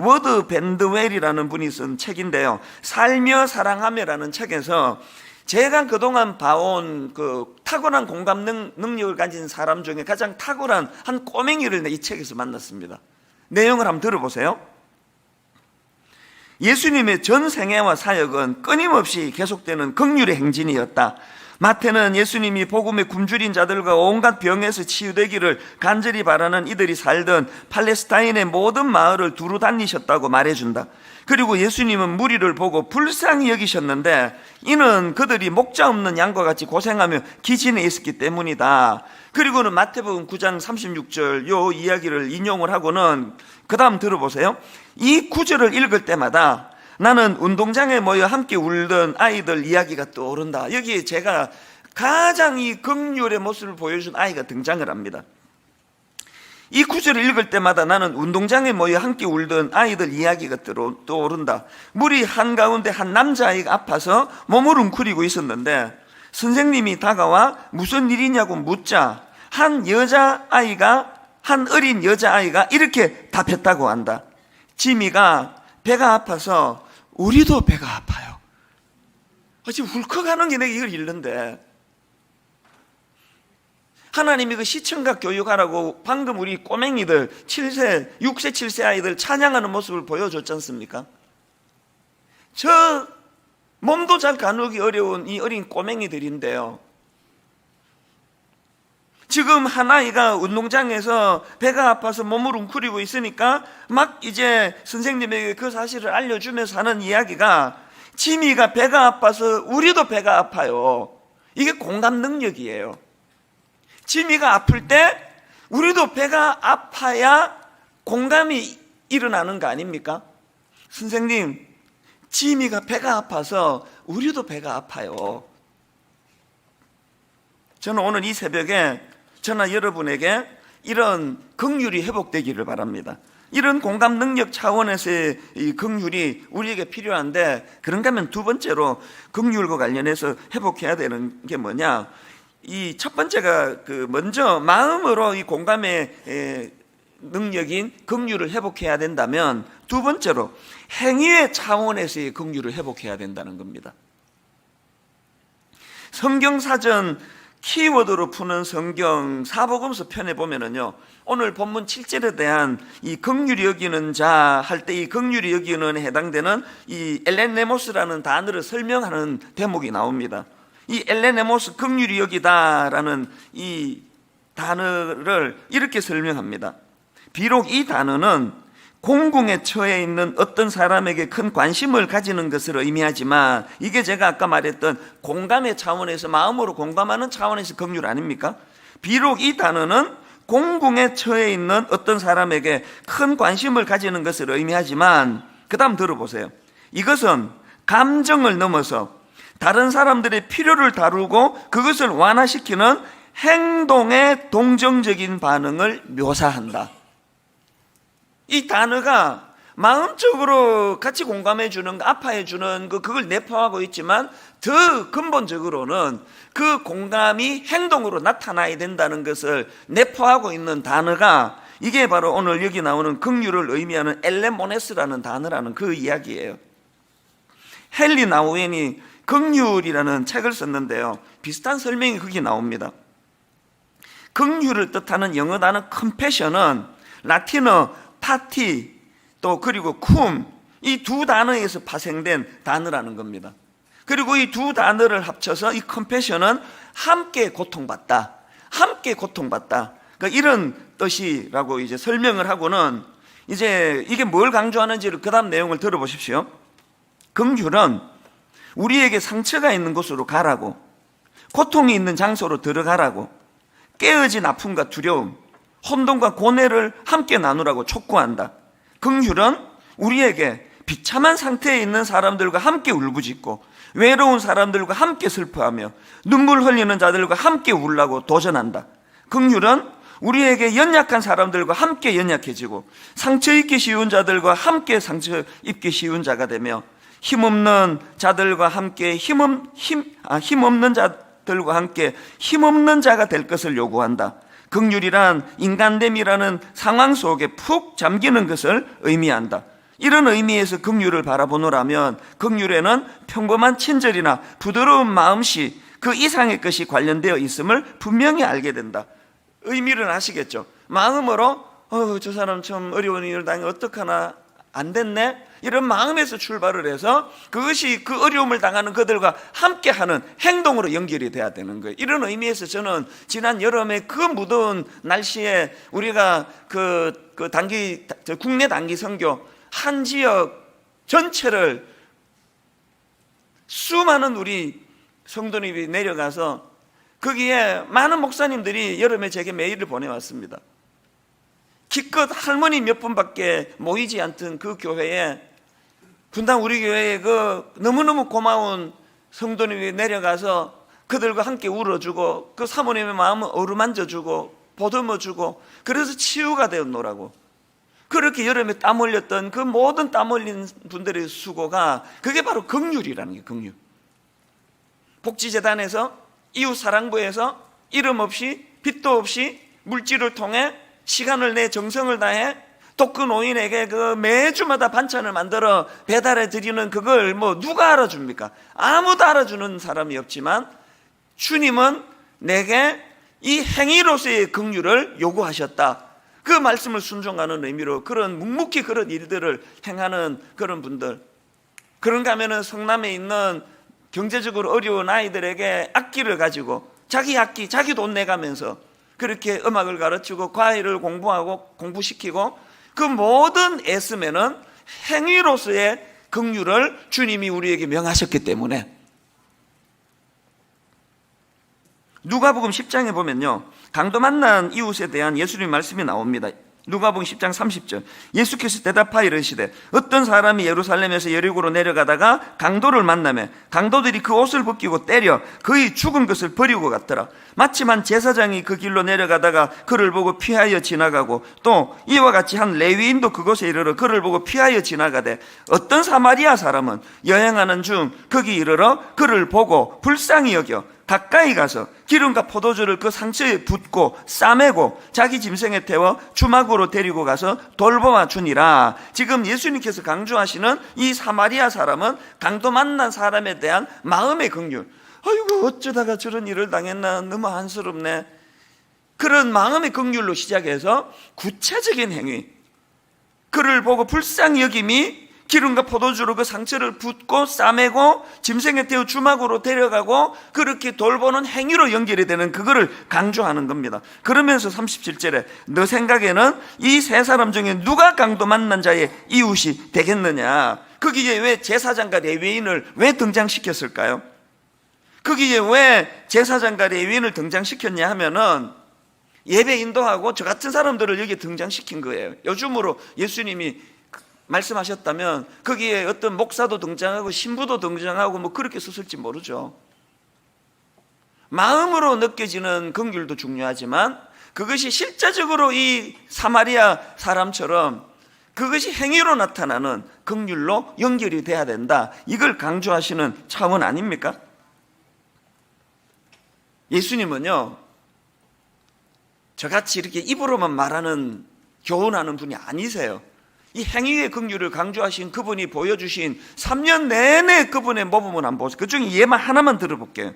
워드 밴드웰이라는 분이 쓴 책인데요, 살며 사랑하며라는 책에서 제가 그동안 봐온 그 탁월한 공감 능력을 가진 사람 중에 가장 탁월한 한 꼬맹이를 이 책에서 만났습니다. 내용을 한번 들어보세요. 예수님의 전 생애와 사역은 끊임없이 계속되는 긍휼의 행진이었다. 마태는 예수님이 복음에 굶주린 자들과 온갖 병에서 치유되기를 간절히 바라는 이들이 살던 팔레스타인의 모든 마을을 두루 다니셨다고 말해준다. 그리고 예수님은 무리를 보고 불쌍히 여기셨는데 이는 그들이 목자 없는 양과 같이 고생하며 기진해 있었기 때문이다. 그리고는 마태복음 9장 36절 요 이야기를 인용을 하고는 그 다음 들어보세요. 이 구절을 읽을 때마다 나는 운동장에 모여 함께 울던 아이들 이야기가 떠오른다. 여기에 제가 가장 이 긍휼의 모습을 보여준 아이가 등장을 합니다. 이 구절을 읽을 때마다 나는 운동장에 모여 함께 울던 아이들 이야기가 떠오른다. 무리 한가운데 한 남자아이가 아파서 몸을 웅크리고 있었는데 선생님이 다가와 무슨 일이냐고 묻자 한 어린 여자아이가 이렇게 답했다고 한다. 지미가 배가 아파서 우리도 배가 아파요. 지금 울컥하는 게 내가 이걸 읽는데, 하나님이 그 시청각 교육하라고 방금 우리 꼬맹이들 6세 7세 아이들 찬양하는 모습을 보여줬지 않습니까? 저 몸도 잘 가누기 어려운 이 어린 꼬맹이들인데요, 지금 한 아이가 운동장에서 배가 아파서 몸을 웅크리고 있으니까 막 이제 선생님에게 그 사실을 알려주면서 하는 이야기가 지미가 배가 아파서 우리도 배가 아파요. 이게 공감 능력이에요. 지미가 아플 때 우리도 배가 아파야 공감이 일어나는 거 아닙니까? 선생님, 지미가 배가 아파서 우리도 배가 아파요. 저는 오늘 이 새벽에 저나 여러분에게 이런 긍휼이 회복되기를 바랍니다. 이런 공감 능력 차원에서의 이 긍휼이 우리에게 필요한데, 그런가 하면 두 번째로 긍휼과 관련해서 회복해야 되는 게 뭐냐? 이 첫 번째가 먼저 마음으로 이 공감의 능력인 긍휼을 회복해야 된다면, 두 번째로 행위의 차원에서의 긍휼을 회복해야 된다는 겁니다. 성경사전 키워드로 푸는 성경 사복음서 편에 보면은요, 오늘 본문 7절에 대한 이 긍휼히 여기는 자 할 때 이 긍휼히 여기는에 해당되는 이 엘레네모스라는 단어를 설명하는 대목이 나옵니다. 이 엘레네모스, 긍휼히 여기다라는 이 단어를 이렇게 설명합니다. 비록 이 단어는 공공에 처해 있는 어떤 사람에게 큰 관심을 가지는 것을 의미하지만, 이게 제가 아까 말했던 공감의 차원에서, 마음으로 공감하는 차원에서 긍휼 아닙니까? 비록 이 단어는 공공에 처해 있는 어떤 사람에게 큰 관심을 가지는 것을 의미하지만, 그 다음 들어보세요. 이것은 감정을 넘어서 다른 사람들의 필요를 다루고 그것을 완화시키는 행동의 동정적인 반응을 묘사한다. 이 단어가 마음적으로 같이 공감해주는, 아파해주는 그걸 내포하고 있지만, 더 근본적으로는 그 공감이 행동으로 나타나야 된다는 것을 내포하고 있는 단어가, 이게 바로 오늘 여기 나오는 긍휼을 의미하는 엘레모네스라는 단어라는 그 이야기예요. 헨리 나우엔이 긍휼이라는 책을 썼는데요, 비슷한 설명이 거기 나옵니다. 긍휼을 뜻하는 영어 단어 컴패션은 라틴어 파티 또 그리고 쿰, 이 두 단어에서 파생된 단어라는 겁니다. 그리고 이 두 단어를 합쳐서 이 컴패션은 함께 고통받다, 함께 고통받다, 그러니까 이런 뜻이라고 이제 설명을 하고는, 이제 이게 뭘 강조하는지를 그 다음 내용을 들어보십시오. 긍휼은 우리에게 상처가 있는 곳으로 가라고, 고통이 있는 장소로 들어가라고, 깨어진 아픔과 두려움, 혼돈과 고뇌를 함께 나누라고 촉구한다. 긍휼은 우리에게 비참한 상태에 있는 사람들과 함께 울부짖고 외로운 사람들과 함께 슬퍼하며 눈물 흘리는 자들과 함께 울라고 도전한다. 긍휼은 우리에게 연약한 사람들과 함께 연약해지고 상처 입기 쉬운 자들과 함께 상처 입기 쉬운 자가 되며 힘없는 자들과 함께 힘없는 자들과 함께 힘없는 자가 될 것을 요구한다. 긍휼이란 인간됨이라는 상황 속에 푹 잠기는 것을 의미한다. 이런 의미에서 긍휼을 바라보노라면 긍휼에는 평범한 친절이나 부드러운 마음씨 그 이상의 것이 관련되어 있음을 분명히 알게 된다. 의미를 아시겠죠? 마음으로 저 사람 참 어려운 일을 당해 어떡하나 안 됐네? 이런 마음에서 출발을 해서 그것이 그 어려움을 당하는 그들과 함께하는 행동으로 연결이 돼야 되는 거예요. 이런 의미에서 저는 지난 여름에 그 무더운 날씨에 우리가 국내 단기 선교 한 지역 전체를 수많은 우리 성도님이 내려가서 거기에 많은 목사님들이 여름에 제게 메일을 보내왔습니다. 기껏 할머니 몇 분밖에 모이지 않던 그 교회에 분당 우리 교회에 그 너무너무 고마운 성도님이 내려가서 그들과 함께 울어주고 그 사모님의 마음을 어루만져주고 보듬어주고 그래서 치유가 되었노라고. 그렇게 여름에 땀 흘렸던 그 모든 땀 흘린 분들의 수고가 그게 바로 긍휼이라는 게 긍휼. 복지재단에서 이웃사랑부에서 이름 없이 빚도 없이 물질을 통해 시간을 내 정성을 다해 또 그 노인에게 그 매주마다 반찬을 만들어 배달해 드리는 그걸 뭐 누가 알아줍니까? 아무도 알아주는 사람이 없지만 주님은 내게 이 행위로서의 긍휼을 요구하셨다. 그 말씀을 순종하는 의미로 그런 묵묵히 그런 일들을 행하는 그런 분들, 그런가 하면은 성남에 있는 경제적으로 어려운 아이들에게 악기를 가지고 자기 악기, 자기 돈 내가면서 그렇게 음악을 가르치고 과외를 공부시키고 그 모든 애씀에는 행위로서의 긍휼을 주님이 우리에게 명하셨기 때문에. 누가복음 10장에 보면요, 강도 만난 이웃에 대한 예수님의 말씀이 나옵니다. 누가복음 10장 30절 예수께서 대답하여 이르시되 어떤 사람이 예루살렘에서 여리고로 내려가다가 강도를 만나매 강도들이 그 옷을 벗기고 때려 그의 죽은 것을 버리고 갔더라. 마침 한 제사장이 그 길로 내려가다가 그를 보고 피하여 지나가고 또 이와 같이 한 레위인도 그곳에 이르러 그를 보고 피하여 지나가되 어떤 사마리아 사람은 여행하는 중 거기 이르러 그를 보고 불쌍히 여겨 가까이 가서 기름과 포도주를 그 상처에 붓고 싸매고 자기 짐승에 태워 주막으로 데리고 가서 돌보아 주니라. 지금 예수님께서 강조하시는 이 사마리아 사람은 강도 만난 사람에 대한 마음의 긍휼, 아이고 어쩌다가 저런 일을 당했나 너무 안쓰럽네, 그런 마음의 긍휼로 시작해서 구체적인 행위, 그를 보고 불쌍히 여김이 기름과 포도주로 그 상처를 붓고 싸매고 짐승에 태워 주막으로 데려가고 그렇게 돌보는 행위로 연결이 되는 그거를 강조하는 겁니다. 그러면서 37절에 너 생각에는 이 세 사람 중에 누가 강도 만난 자의 이웃이 되겠느냐. 거기에 왜 제사장과 레위인을 왜 등장시켰을까요? 거기에 왜 제사장과 레위인을 등장시켰냐 하면은 예배 인도하고 저 같은 사람들을 여기 등장시킨 거예요. 요즘으로 예수님이 말씀하셨다면 거기에 어떤 목사도 등장하고 신부도 등장하고 뭐 그렇게 썼을지 모르죠. 마음으로 느껴지는 긍휼도 중요하지만 그것이 실제적으로 이 사마리아 사람처럼 그것이 행위로 나타나는 긍휼로 연결이 돼야 된다. 이걸 강조하시는 차원 아닙니까? 예수님은요, 저같이 이렇게 입으로만 말하는 교훈하는 분이 아니세요. 이 행위의 긍휼을 강조하신 그분이 보여주신 3년 내내 그분의 모범을 한번 보세요. 그 중에 예만 하나만 들어볼게요.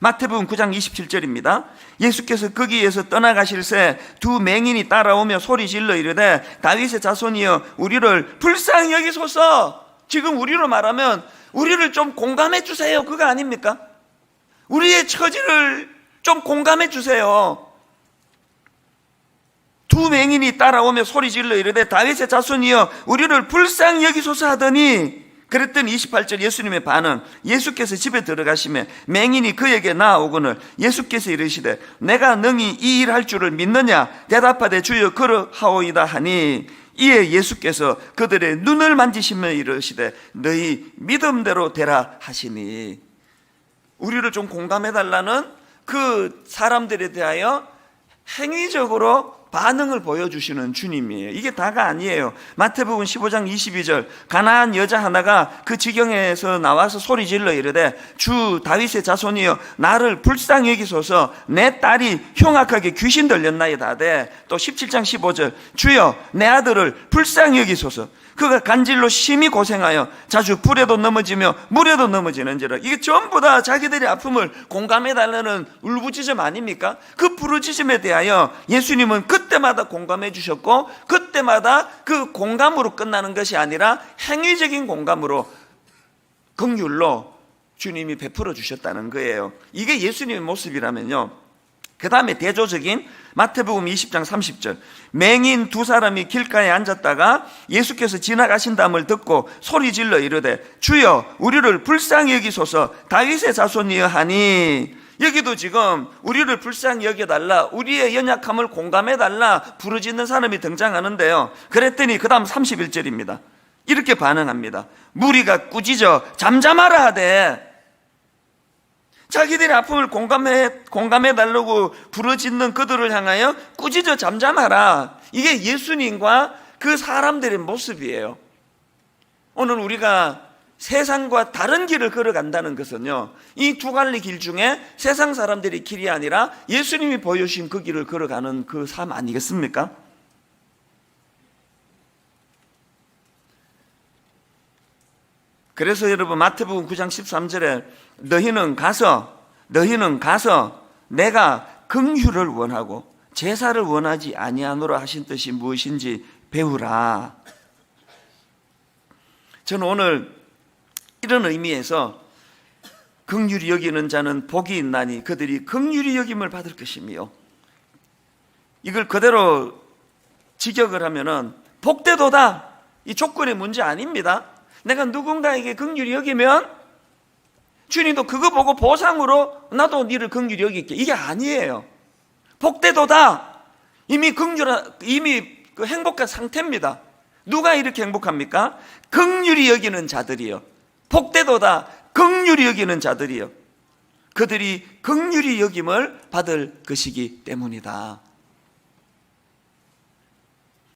마태복음 9장 27절입니다. 예수께서 거기에서 떠나가실새 두 맹인이 따라오며 소리질러 이르되 다윗의 자손이여 우리를 불쌍히 여기소서. 지금 우리로 말하면 우리를 좀 공감해 주세요, 그거 아닙니까? 우리의 처지를 좀 공감해 주세요. 두 맹인이 따라오며 소리질러 이르되 다윗의 자손이여 우리를 불쌍히 여기소서 하더니, 그랬더니 28절 예수님의 반응, 예수께서 집에 들어가시매 맹인이 그에게 나아오거늘 예수께서 이르시되 내가 능히 이 일 할 줄을 믿느냐 대답하되 주여 그러하오이다 하니, 이에 예수께서 그들의 눈을 만지시며 이르시되 너희 믿음대로 되라 하시니. 우리를 좀 공감해 달라는 그 사람들에 대하여 행위적으로 반응을 보여주시는 주님이에요. 이게 다가 아니에요. 마태복음 15장 22절, 가나안 여자 하나가 그 지경에서 나와서 소리 질러 이르되 주 다윗의 자손이여 나를 불쌍히 여기소서, 내 딸이 흉악하게 귀신 들렸나이다 하되, 또 17장 15절, 주여 내 아들을 불쌍히 여기소서, 그가 간질로 심히 고생하여 자주 불에도 넘어지며 물에도 넘어지는지라. 이게 전부 다 자기들의 아픔을 공감해달라는 울부짖음 아닙니까? 그 부르짖음에 대하여 예수님은 그때마다 공감해 주셨고, 그때마다 그 공감으로 끝나는 것이 아니라 행위적인 공감으로, 긍휼로 주님이 베풀어 주셨다는 거예요. 이게 예수님의 모습이라면요, 그 다음에 대조적인 마태복음 20장 30절, 맹인 두 사람이 길가에 앉았다가 예수께서 지나가신다음을 듣고 소리 질러 이르되 주여 우리를 불쌍히 여기소서, 다윗의 자손이여 하니. 여기도 지금 우리를 불쌍히 여겨달라, 우리의 연약함을 공감해달라 부르짖는 사람이 등장하는데요, 그랬더니 그 다음 31절입니다. 이렇게 반응합니다. 무리가 꾸짖어 잠잠하라 하되, 자기들의 아픔을 공감해달라고 부르짖는 그들을 향하여 꾸짖어 잠잠하라. 이게 예수님과 그 사람들의 모습이에요. 오늘 우리가 세상과 다른 길을 걸어간다는 것은요, 이 두 갈래 길 중에 세상 사람들의 길이 아니라 예수님이 보여주신 그 길을 걸어가는 그 삶 아니겠습니까? 그래서 여러분 마태복음 9장 13절에 너희는 가서 내가 긍휼을 원하고 제사를 원하지 아니하노라 하신 뜻이 무엇인지 배우라. 저는 오늘 이런 의미에서 긍휼히 여기는 자는 복이 있나니 그들이 긍휼히 여김을 받을 것이며, 이걸 그대로 직역을 하면은 복되도다, 이 조건의 문제 아닙니다. 내가 누군가에게 긍휼히 여기면 주님도 그거 보고 보상으로 나도 너를 긍휼히 여길게, 이게 아니에요. 복되도다, 이미 그 행복한 상태입니다. 누가 이렇게 행복합니까? 긍휼히 여기는 자들이요. 복되도다, 긍휼히 여기는 자들이요. 그들이 긍휼히 여김을 받을 것이기 때문이다.